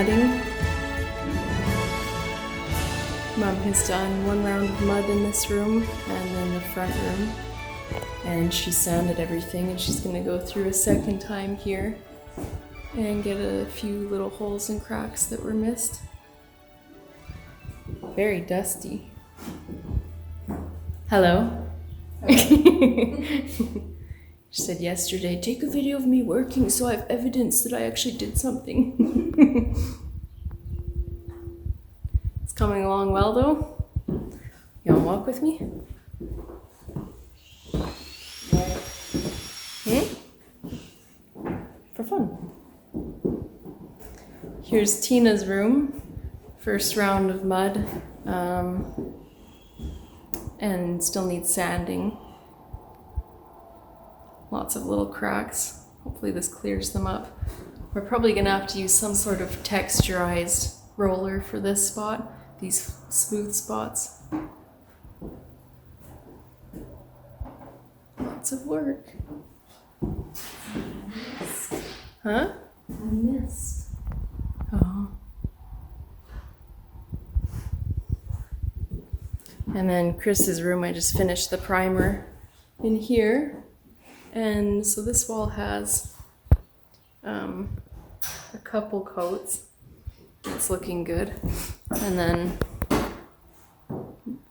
mudding. Mom has done one round of mud in this room and in the front room, and she sanded everything, and she's gonna go through a second time here and get a few little holes and cracks that were missed. Very dusty. Hello? She said yesterday, take a video of me working so I have evidence that I actually did something. It's coming along well though. You wanna walk with me? For fun. Here's Tina's room. First round of mud. And still needs sanding. Lots of little cracks. Hopefully this clears them up. We're probably gonna have to use some sort of texturized roller for this spot, these smooth spots. Lots of work. Huh? I missed. Oh. And then Chris's room, I just finished the primer in here. And so this wall has a couple coats. It's looking good. And then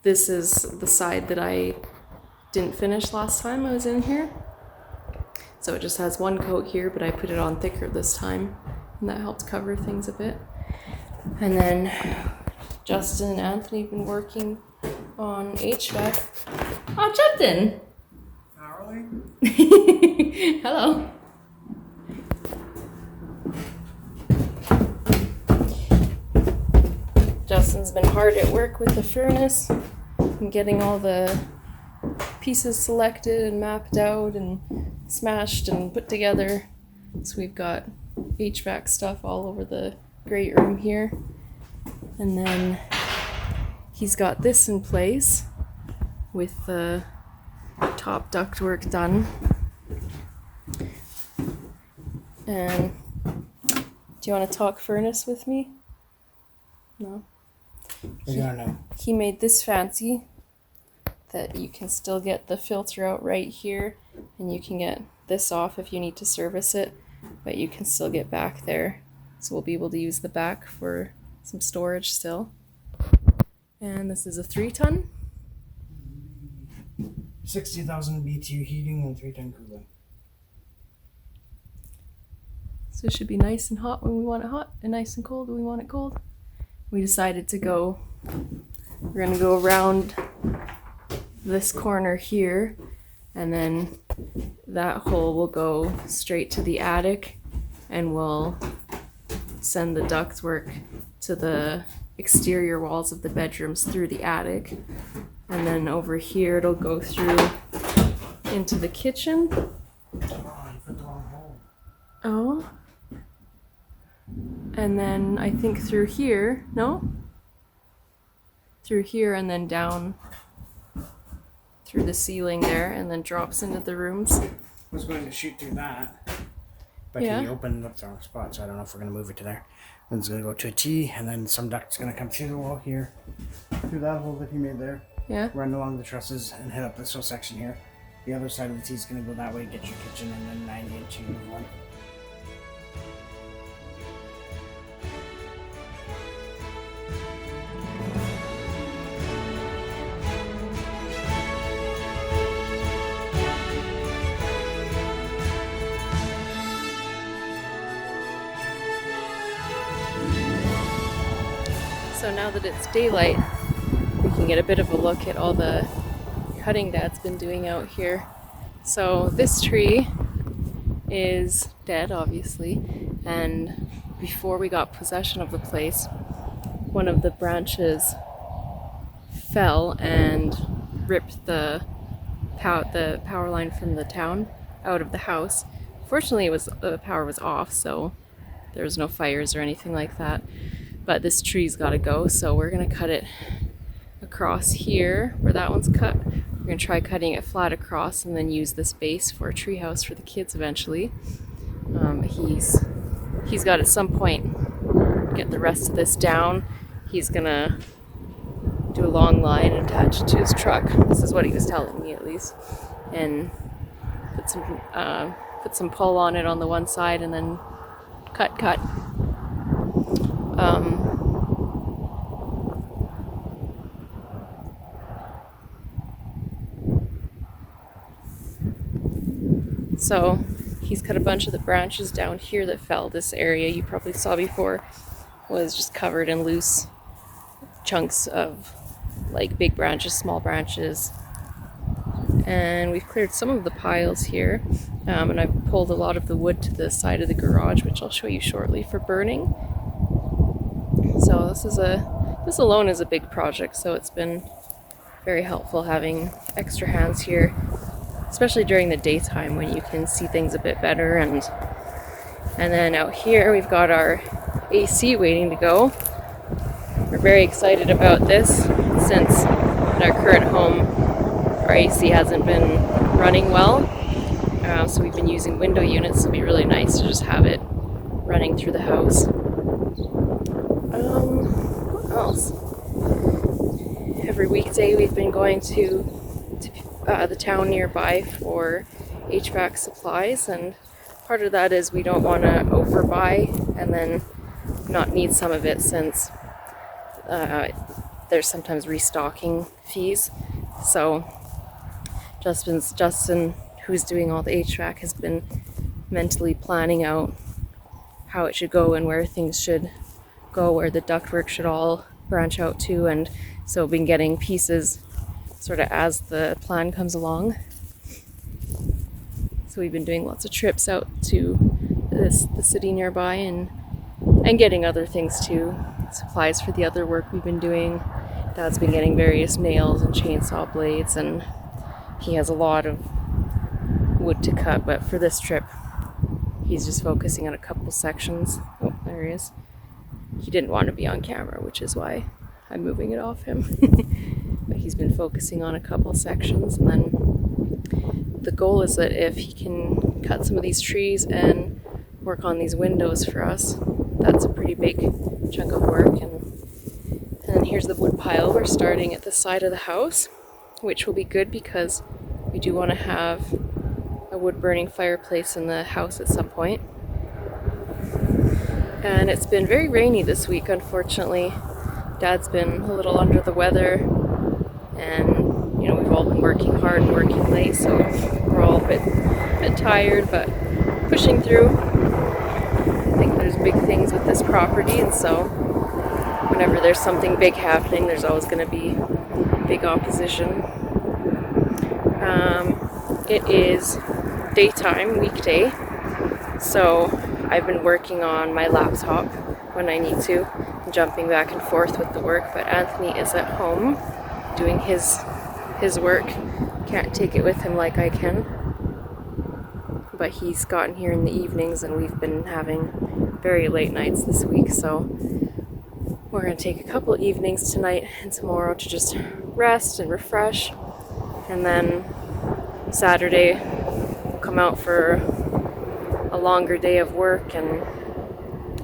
this is the side that I didn't finish last time I was in here. So it just has one coat here, but I put it on thicker this time, and that helped cover things a bit. And then Justin and Anthony have been working on HVAC. Oh, Justin! Hourly? Hello. Justin's been hard at work with the furnace and getting all the pieces selected and mapped out and smashed and put together. So we've got HVAC stuff all over the great room here. And then he's got this in place with the top ductwork done. And do you want to talk furnace with me? No? He made this fancy that you can still get the filter out right here, and you can get this off if you need to service it, but you can still get back there. So we'll be able to use the back for some storage still. And this is a 3-ton. 60,000 BTU heating and 3-ton cooling. So it should be nice and hot when we want it hot, and nice and cold when we want it cold. We decided to go, we're gonna go around this corner here, and then that hole will go straight to the attic, and we'll send the ductwork to the exterior walls of the bedrooms through the attic. And then over here it'll go through into the kitchen. Oh, you put the wrong hole. Oh. And then I think through here, no? Through here and then down through the ceiling there, and then drops into the rooms. I was going to shoot through that, but Yeah. he opened up the wrong spot, so I don't know if we're going to move it to there. Then it's going to go to a T, and then some duct's going to come through the wall here, through that hole that he made there, Yeah. run along the trusses, and head up this whole section here. The other side of the T is going to go that way, get your kitchen, and then 90-inch one. So now that it's daylight, we can get a bit of a look at all the cutting Dad's been doing out here. So this tree is dead, obviously, and before we got possession of the place, one of the branches fell and ripped the power line from the town out of the house. Fortunately, the power was off, so there was no fires or anything like that. But this tree's got to go, so we're going to cut it across here where that one's cut. We're going to try cutting it flat across and then use this base for a treehouse for the kids eventually. He's got at some point get the rest of this down, he's gonna do a long line and attach it to his truck. This is what he was telling me, at least. And put some pull on it on the one side and then cut. So he's cut a bunch of the branches down here that fell. This area you probably saw before was just covered in loose chunks of like big branches, small branches. And we've cleared some of the piles here, and I've pulled a lot of the wood to the side of the garage, which I'll show you shortly, for burning. So this alone is a big project, so it's been very helpful having extra hands here, especially during the daytime when you can see things a bit better. And then out here we've got our AC waiting to go. We're very excited about this since in our current home our AC hasn't been running well, so we've been using window units. So it'll be really nice to just have it running through the house. What else? Every weekday we've been going to the town nearby for HVAC supplies, and part of that is we don't want to overbuy and then not need some of it, since there's sometimes restocking fees. So Justin, who's doing all the HVAC, has been mentally planning out how it should go and where things should go, where the ductwork should all branch out to, and so been getting pieces sort of as the plan comes along. So we've been doing lots of trips out to the city nearby and getting other things too, supplies for the other work we've been doing. Dad's been getting various nails and chainsaw blades, and he has a lot of wood to cut, but for this trip he's just focusing on a couple sections. Oh, there he is. He didn't want to be on camera, which is why I'm moving it off him. But he's been focusing on a couple sections, and then the goal is that if he can cut some of these trees and work on these windows for us, that's a pretty big chunk of work. And then here's the wood pile. We're starting at the side of the house, which will be good because we do want to have a wood burning fireplace in the house at some point. And it's been very rainy this week, unfortunately. Dad's been a little under the weather, and we've all been working hard and working late, so we're all a bit tired, but pushing through. I think there's big things with this property, and so whenever there's something big happening, there's always going to be big opposition. It is daytime, weekday, so I've been working on my laptop when I need to, jumping back and forth with the work, but Anthony is at home doing his work. Can't take it with him like I can, but he's gotten here in the evenings, and we've been having very late nights this week, so we're going to take a couple evenings tonight and tomorrow to just rest and refresh, and then Saturday we'll come out for a longer day of work, and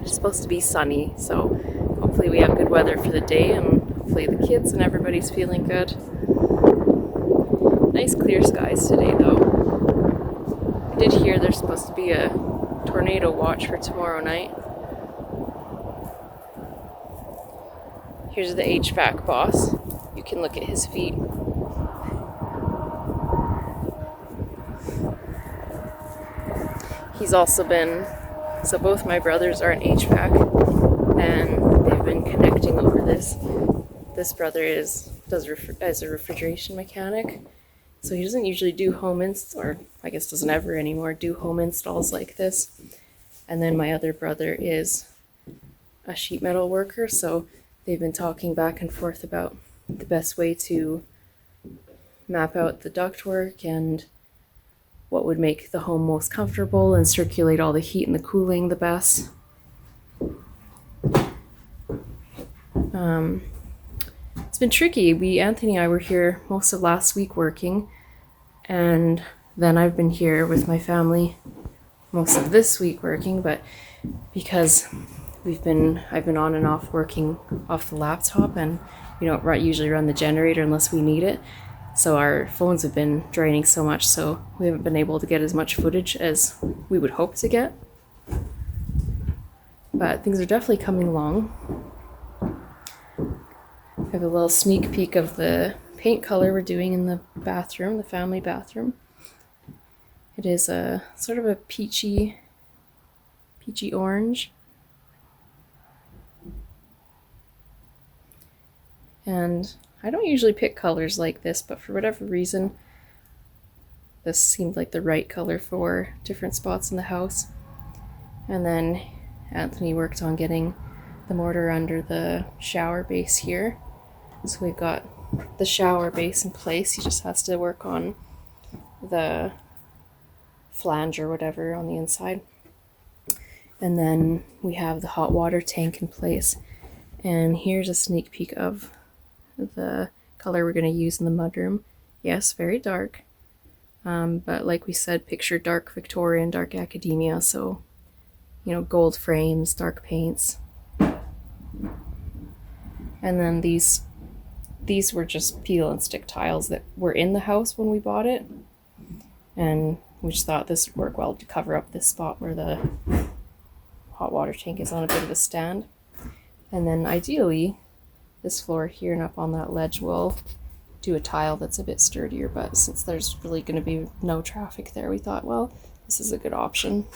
it's supposed to be sunny, so hopefully we have good weather for the day, and hopefully the kids and everybody's feeling good. Nice clear skies today though. I did hear there's supposed to be a tornado watch for tomorrow night. Here's the HVAC boss. You can look at his feet. He's also been, so both my brothers are in HVAC, and they've been connecting over this. This brother is as a refrigeration mechanic, so he doesn't usually do home or I guess doesn't ever anymore do home installs like this. And then my other brother is a sheet metal worker, so they've been talking back and forth about the best way to map out the ductwork and what would make the home most comfortable and circulate all the heat and the cooling the best. It's been tricky. Anthony and I were here most of last week working, and then I've been here with my family most of this week working, but because I've been on and off working off the laptop, and we don't usually run the generator unless we need it. So our phones have been draining so much, so we haven't been able to get as much footage as we would hope to get. But things are definitely coming along. I have a little sneak peek of the paint color we're doing in the bathroom, the family bathroom. It is a sort of a peachy orange. And I don't usually pick colors like this, but for whatever reason, this seemed like the right color for different spots in the house. And then Anthony worked on getting the mortar under the shower base here. So we've got the shower base in place. He just has to work on the flange or whatever on the inside. And then we have the hot water tank in place. And here's a sneak peek of the color we're going to use in the mudroom. Yes, very dark. But like we said, picture dark Victorian, dark academia. So, you know, gold frames, dark paints. And then these were just peel and stick tiles that were in the house when we bought it. And we just thought this would work well to cover up this spot where the hot water tank is on a bit of a stand. And then ideally, this floor here and up on that ledge will do a tile that's a bit sturdier, but since there's really going to be no traffic there, we thought, well, this is a good option.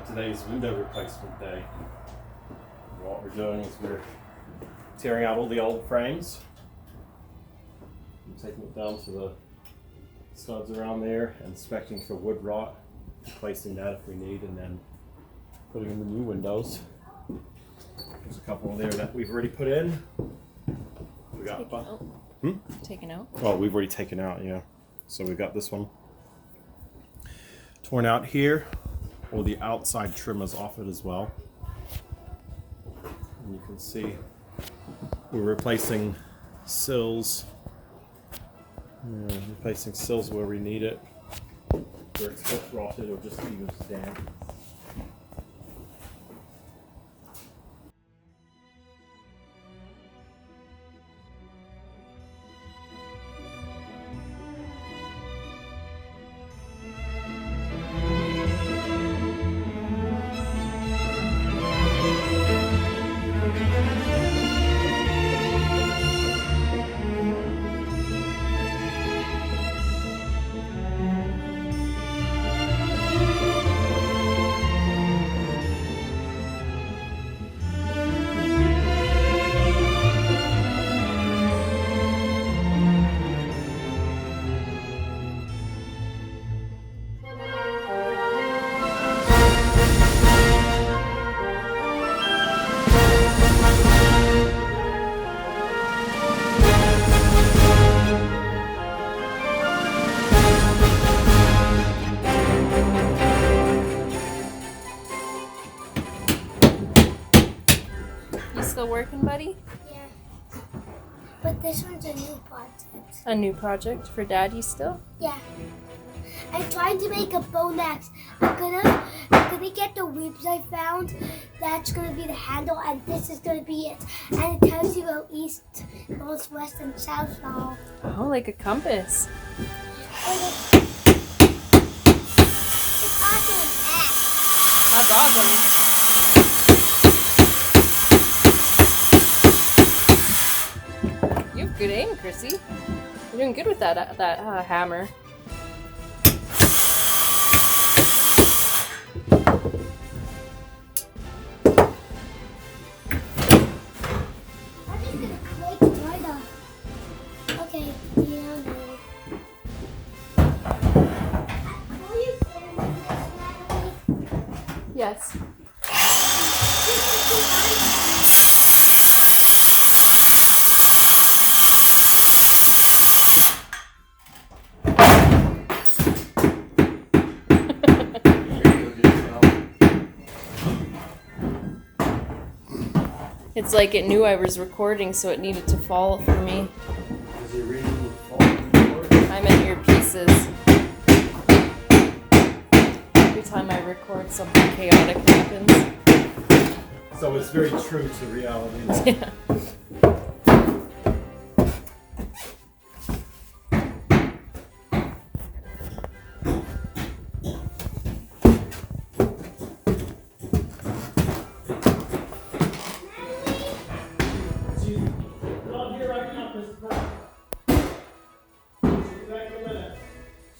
Today's window replacement day. What we're doing is we're tearing out all the old frames, and taking it down to the studs around there, inspecting for wood rot, replacing that if we need, and then putting in the new windows. There's a couple there that we've already put in. We got Taken out. Oh, we've already taken out, yeah. So we've got this one torn out here. All the outside trim is off it as well. And you can see we're replacing sills. Replacing sills where we need it, where it's foot rotted or just even damp. Still working, buddy? Yeah. But this one's a new project. A new project for Daddy still? Yeah. I'm trying to make a bone axe. I'm gonna get the ribs I found. That's gonna be the handle, and this is gonna be it. And it tells you go east, north, west, and south now. Oh, like a compass. It's also an axe. That's awesome. You have good aim, Chrissy. You're doing good with that hammer. I'm just gonna click right off. Okay, yeah, no. Will you film this, Natalie? Yes. It's like it knew I was recording, so it needed to fall for me. Is he reading the phone? I'm in earpieces. Every time I record, something chaotic happens. So it's very true to reality. Yeah.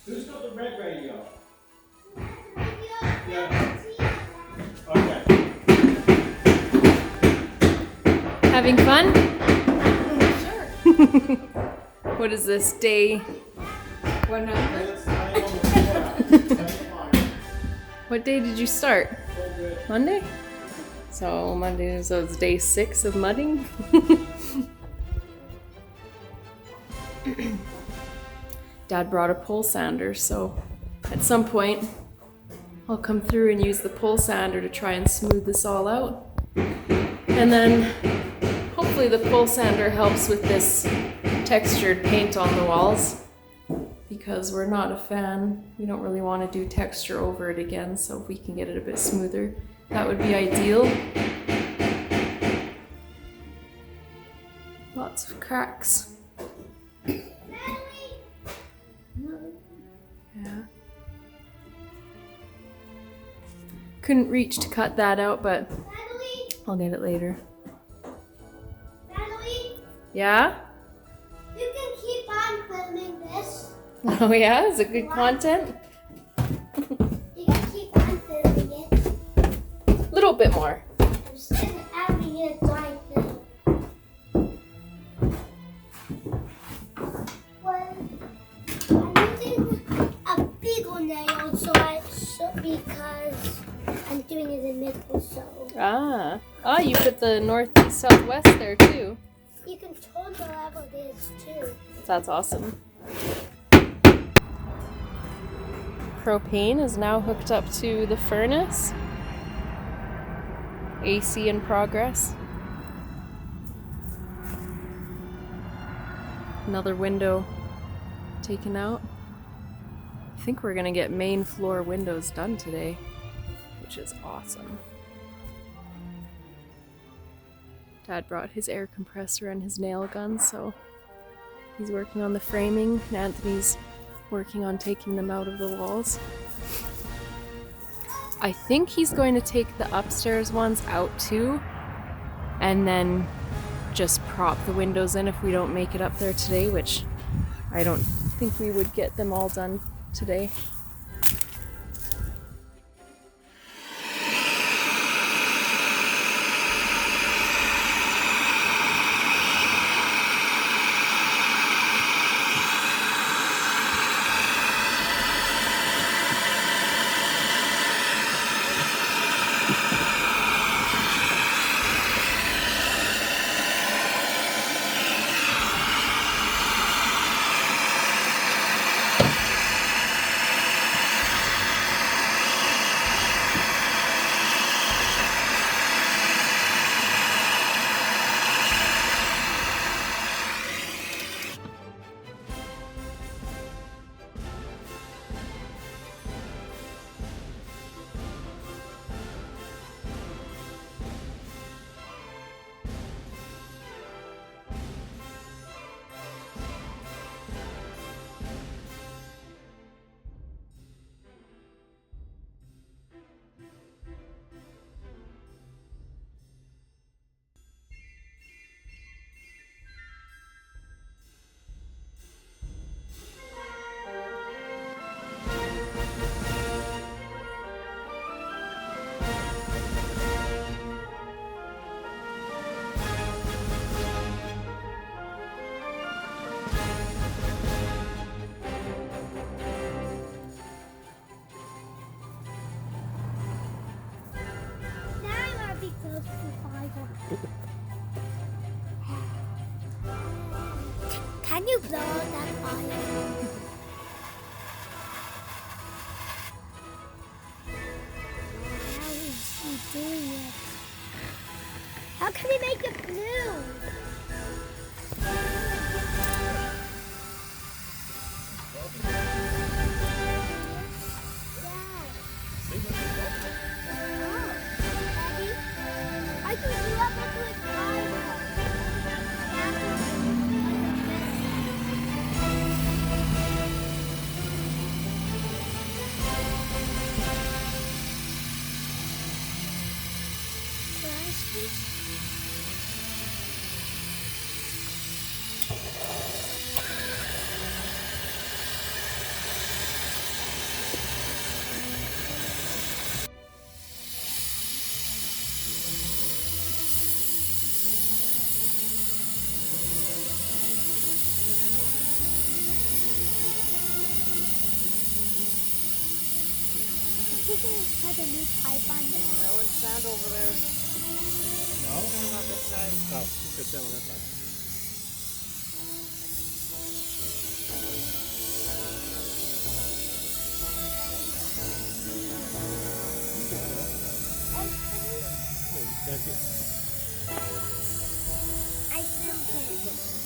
Who's got the red radio? Having fun? Sure. What is this, day? 100. What day did you start? Monday? So it's day 6 of mudding? Dad brought a pole sander, so at some point I'll come through and use the pole sander to try and smooth this all out. And then hopefully the pole sander helps with this textured paint on the walls, because we're not a fan. We don't really want to do texture over it again, so if we can get it a bit smoother, that would be ideal. Lots of cracks. Yeah. Couldn't reach to cut that out, but I'll get it later. Natalie, Yeah? you can keep on filming this. Oh yeah? Is it good content? You can keep on filming it. bit more. I'm still adding it right now. Well, I'm using a bigger nail because I'm doing it in the middle, so. Ah, you put the northeast, southwest there too. You can turn the level this too. That's awesome. Propane is now hooked up to the furnace. AC in progress. Another window taken out. I think we're gonna get main floor windows done today, which is awesome. Dad brought his air compressor and his nail gun, so he's working on the framing, and Anthony's working on taking them out of the walls. I think he's going to take the upstairs ones out too, and then just prop the windows in if we don't make it up there today, which I don't think we would get them all done today. Can you blow out that fire? How is he doing it? How can he make it blue? I can do up into his fire. Put a new pipe on there. I wouldn't stand over there. No? Not this side. Oh, just down on that side. I filmed it.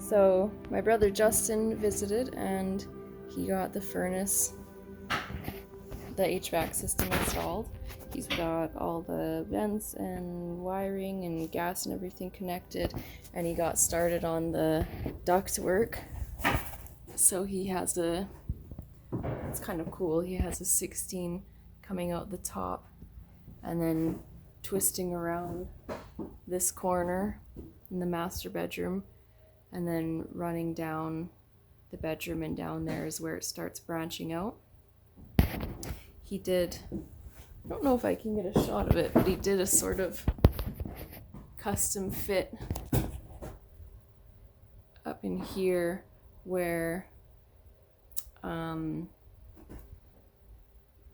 So my brother Justin visited and he got the furnace, the HVAC system installed. He's got all the vents and wiring and gas and everything connected, and he got started on the ductwork. So he has it's kind of cool, he has a 16 coming out the top and then twisting around this corner in the master bedroom, and then running down the bedroom, and down there is where it starts branching out. He did, I don't know if I can get a shot of it, but he did a sort of custom fit up in here where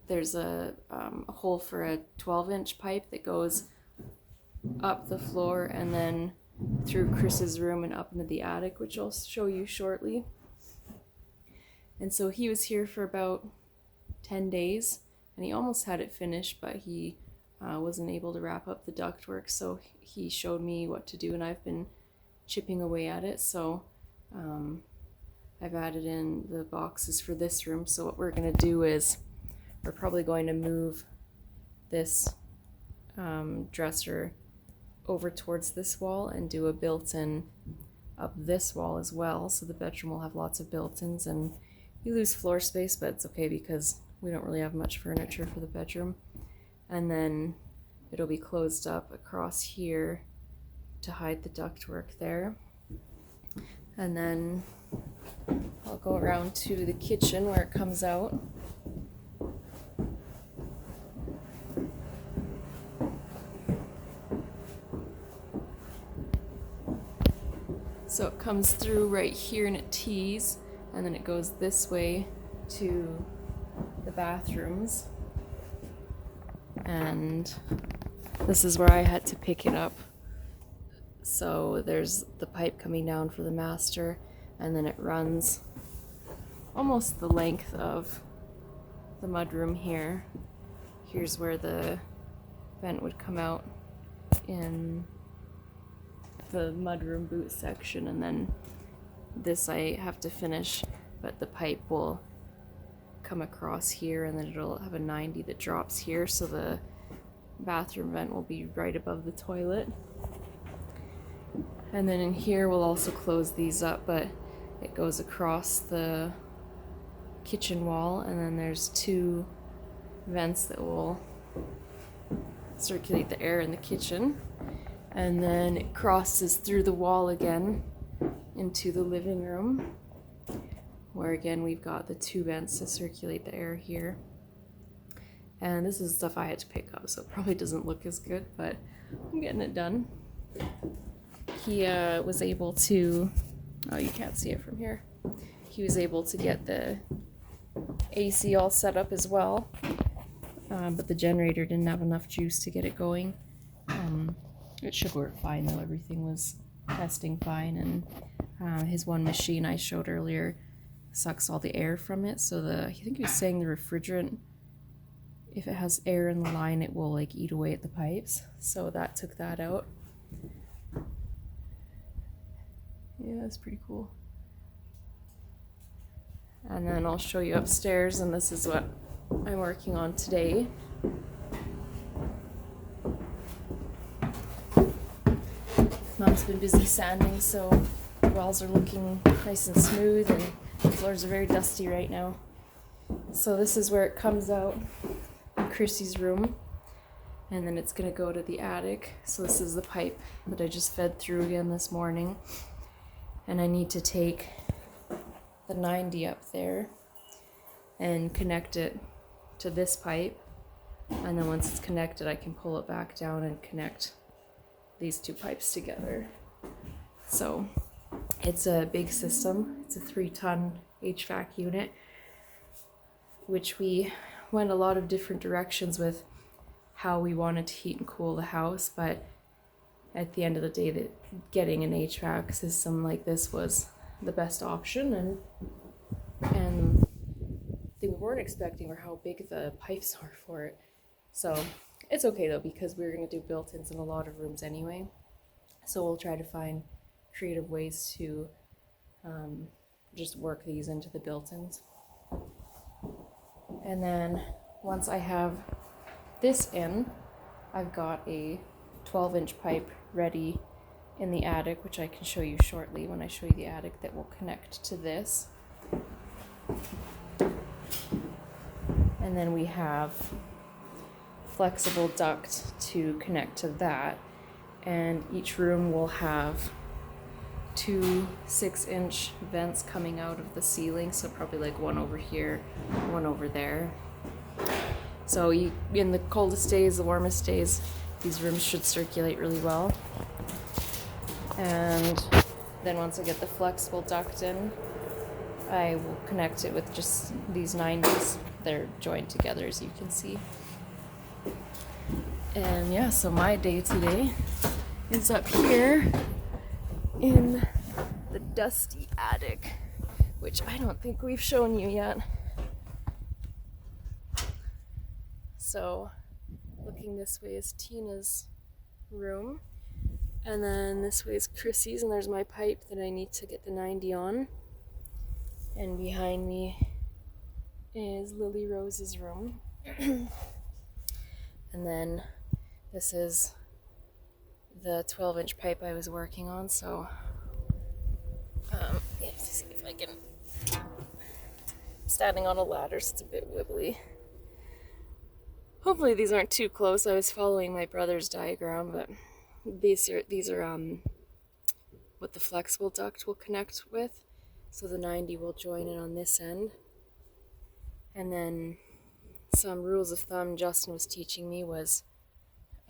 there's a hole for a 12-inch pipe that goes up the floor and then through Chris's room and up into the attic, which I'll show you shortly. And so he was here for about 10 days and he almost had it finished, but he wasn't able to wrap up the ductwork, so he showed me what to do and I've been chipping away at it. So I've added in the boxes for this room. So what we're going to do is we're probably going to move this dresser over towards this wall and do a built-in up this wall as well, so the bedroom will have lots of built-ins, and you lose floor space, but it's okay because we don't really have much furniture for the bedroom. And then it'll be closed up across here to hide the ductwork there. And then I'll go around to the kitchen where it comes out. So it comes through right here and it tees, and then it goes this way to the bathrooms. And this is where I had to pick it up. So there's the pipe coming down for the master, and then it runs almost the length of the mudroom here. Here's where the vent would come out in the mudroom boot section, and then this I have to finish, but the pipe will come across here and then it'll have a 90 that drops here, so the bathroom vent will be right above the toilet. And then in here we'll also close these up, but it goes across the kitchen wall, and then there's two vents that will circulate the air in the kitchen. And then it crosses through the wall again into the living room, where again we've got the two vents to circulate the air here. And this is stuff I had to pick up, so it probably doesn't look as good, but I'm getting it done. He was able to, oh, you can't see it from here. He was able to get the AC all set up as well, but the generator didn't have enough juice to get it going. It should work fine though, everything was testing fine, and his one machine I showed earlier sucks all the air from it, so I think he was saying the refrigerant, if it has air in the line, it will like eat away at the pipes, so that took that out. Yeah, that's pretty cool. And then I'll show you upstairs, and this is what I'm working on today. Mom's been busy sanding, so the walls are looking nice and smooth, and the floors are very dusty right now. So this is where it comes out in Chrissy's room, and then it's gonna go to the attic. So this is the pipe that I just fed through again this morning, and I need to take the 90 up there and connect it to this pipe, and then once it's connected I can pull it back down and connect these two pipes together. So it's a big system. It's a 3-ton HVAC unit, which we went a lot of different directions with how we wanted to heat and cool the house, but at the end of the day, that getting an HVAC system like this was the best option, and we weren't expecting or how big the pipes are for it. So it's okay though, because we're going to do built-ins in a lot of rooms anyway, so we'll try to find creative ways to just work these into the built-ins. And then once I have this in, I've got a 12-inch pipe ready in the attic, which I can show you shortly when I show you the attic, that will connect to this. And then we have flexible duct to connect to that. And each room will have 2 6-inch vents coming out of the ceiling, so probably like one over here, one over there. So in the coldest days, the warmest days, these rooms should circulate really well. And then once I get the flexible duct in, I will connect it with just these 90s. They're joined together, as you can see. And yeah, so my day today is up here in the dusty attic, which I don't think we've shown you yet. So looking this way is Tina's room, and then this way is Chrissy's, and there's my pipe that I need to get the 90 on. And behind me is Lily Rose's room. And then this is the 12-inch pipe I was working on, so let's see if I can. I'm standing on a ladder, so it's a bit wibbly. Hopefully these aren't too close. I was following my brother's diagram, but these are what the flexible duct will connect with. So the 90 will join in on this end. And then some rules of thumb Justin was teaching me was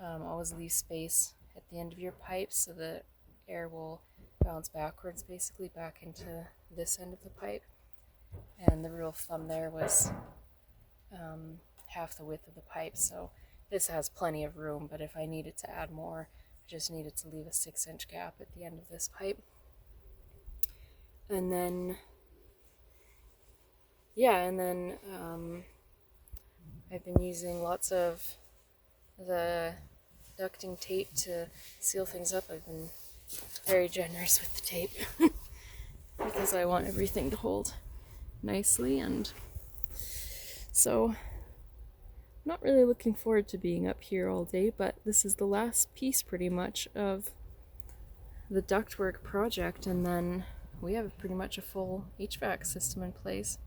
always leave space at the end of your pipe so the air will bounce backwards, basically back into this end of the pipe. And the rule of thumb there was half the width of the pipe. So this has plenty of room, but if I needed to add more, I just needed to leave a 6-inch gap at the end of this pipe. And then I've been using lots of the ducting tape to seal things up. I've been very generous with the tape because I want everything to hold nicely, and so I'm not really looking forward to being up here all day, but this is the last piece pretty much of the ductwork project, and then we have pretty much a full HVAC system in place.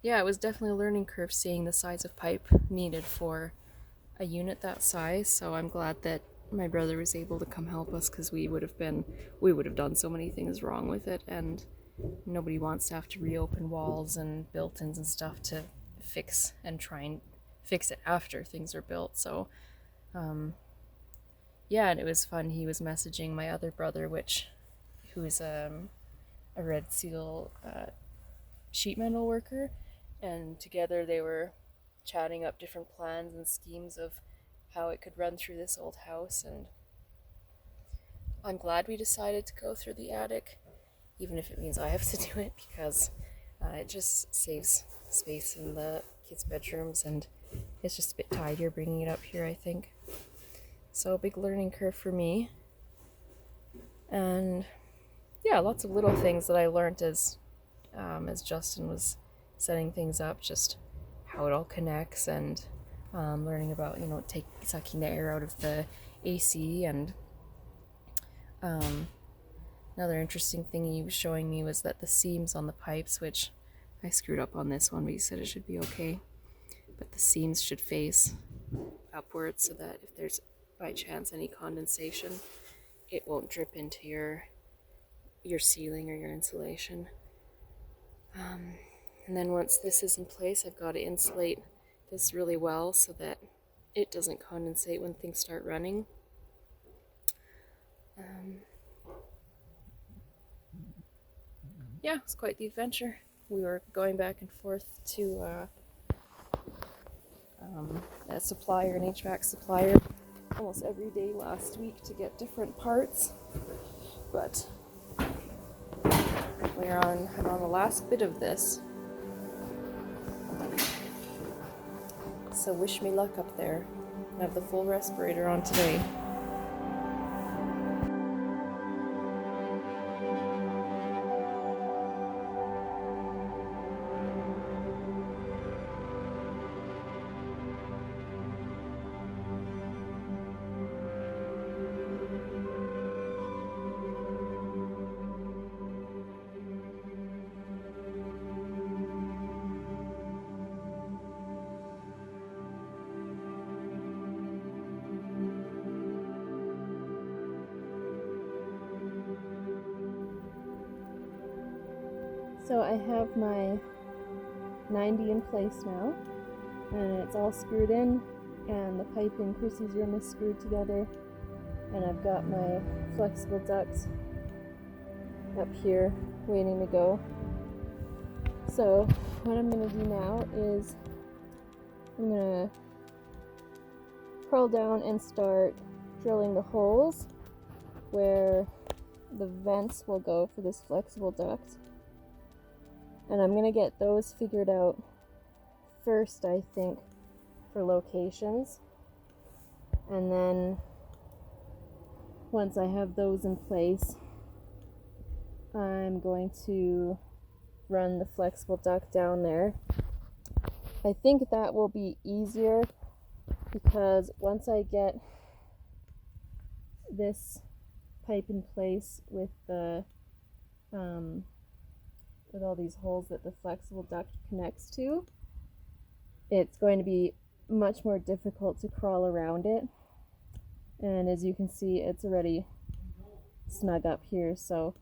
Yeah, it was definitely a learning curve seeing the size of pipe needed for a unit that size, so I'm glad that my brother was able to come help us, because we would have done so many things wrong with it, and nobody wants to have to reopen walls and built-ins and stuff to fix and try and fix it after things are built. So yeah, and it was fun. He was messaging my other brother, who is a Red Seal sheet metal worker, and together they were chatting up different plans and schemes of how it could run through this old house. And I'm glad we decided to go through the attic, even if it means I have to do it, because it just saves space in the kids' bedrooms, and it's just a bit tidier bringing it up here, I think. So a big learning curve for me. And yeah, lots of little things that I learned as Justin was setting things up, just how it all connects, and learning about, sucking the air out of the AC. And another interesting thing he was showing me was that the seams on the pipes, which I screwed up on this one, but he said it should be okay, but the seams should face upwards so that if there's by chance any condensation, it won't drip into your ceiling or your insulation. And then once this is in place, I've got to insulate this really well so that it doesn't condensate when things start running. Yeah, it's quite the adventure. We were going back and forth to a supplier, an HVAC supplier, almost every day last week to get different parts, but I'm on the last bit of this, so wish me luck up there. I have the full respirator on today. So I have my 90 in place now, and it's all screwed in, and the pipe in Chrissy's room is screwed together, and I've got my flexible duct up here waiting to go. So what I'm going to do now is I'm going to crawl down and start drilling the holes where the vents will go for this flexible duct. And I'm going to get those figured out first, I think, for locations. And then once I have those in place, I'm going to run the flexible duct down there. I think that will be easier because once I get this pipe in place with the with all these holes that the flexible duct connects to, it's going to be much more difficult to crawl around it. And as you can see, it's already snug up here, so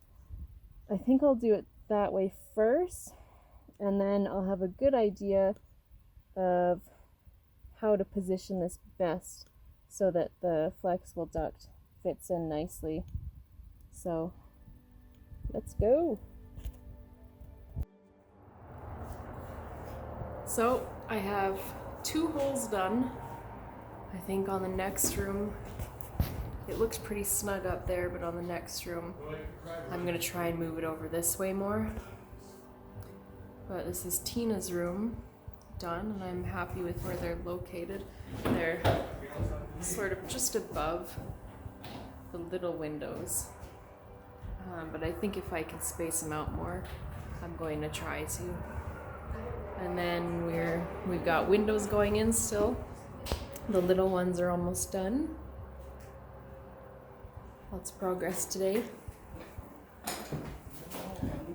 I think I'll do it that way first, and then I'll have a good idea of how to position this best so that the flexible duct fits in nicely. So let's go. So I have 2 holes done. I think on the next room, it looks pretty snug up there, but on the next room, I'm gonna try and move it over this way more. But this is Tina's room done, and I'm happy with where they're located. They're sort of just above the little windows. But I think if I can space them out more, I'm going to try to. And then we've got windows going in still. The little ones are almost done. Lots of progress today.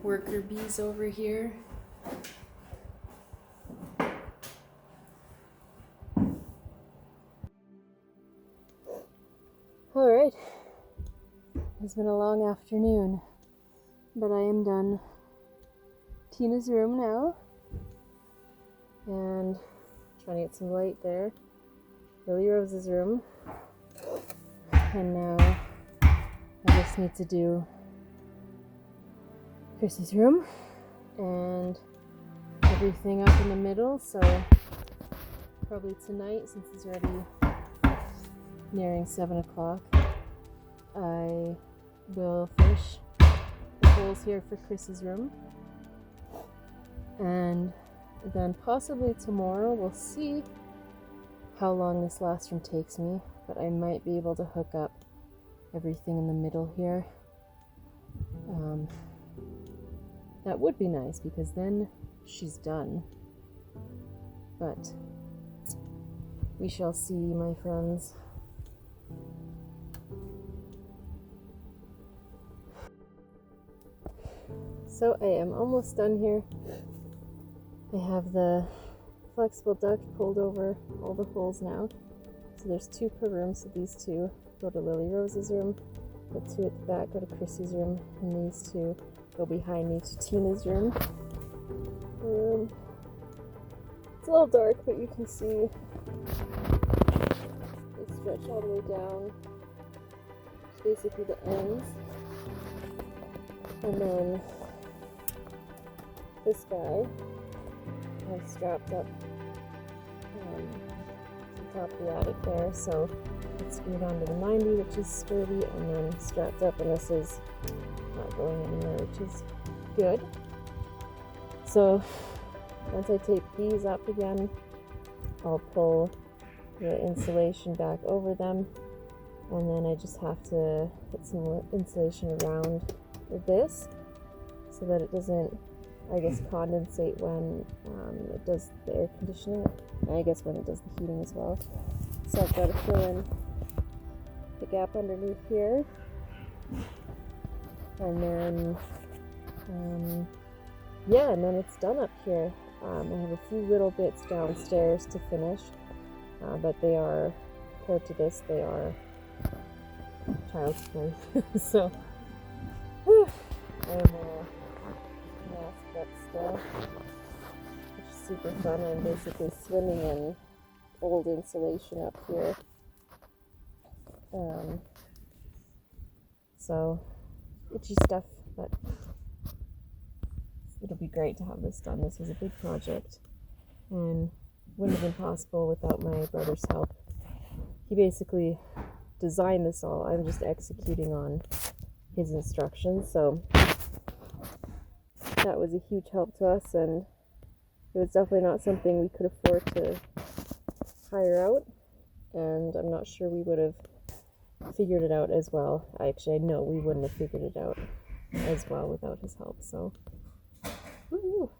Worker bees over here. Alright. It's been a long afternoon, but I am done. Tina's room now. And trying to get some light there. Lily Rose's room. And now I just need to do Chrissy's room and everything up in the middle. So probably tonight, since it's already nearing 7 o'clock, I will finish the holes here for Chrissy's room. And then possibly tomorrow, we'll see how long this last room takes me, but I might be able to hook up everything in the middle here. That would be nice because then she's done. But we shall see, my friends. So I am almost done here. I have the flexible duct pulled over all the holes now. So there's 2 per room, so these 2 go to Lily Rose's room, the 2 at the back go to Chrissy's room, and these 2 go behind me to Tina's room. It's a little dark, but you can see they stretch all the way down. It's basically the ends. And then this guy I've strapped up to the top of the attic there, so it's screwed onto the 90, which is sturdy, and then strapped up, and this is not going anywhere, which is good. So once I tape these up again, I'll pull the insulation back over them, and then I just have to put some insulation around this so that it doesn't, I guess, condensate when it does the air conditioning, and I guess when it does the heating as well. So I've got to fill in the gap underneath here, and then yeah, and then it's done up here. I have a few little bits downstairs to finish, but they are, compared to this, they are child's play. So whew, I'm That's which is super fun. I'm basically swimming in old insulation up here. So itchy stuff, but it'll be great to have this done. This was a big project and wouldn't have been possible without my brother's help. He basically designed this all. I'm just executing on his instructions, so that was a huge help to us, and it was definitely not something we could afford to hire out, and I'm not sure we would have figured it out as well. I know we wouldn't have figured it out as well without his help, so woo-hoo.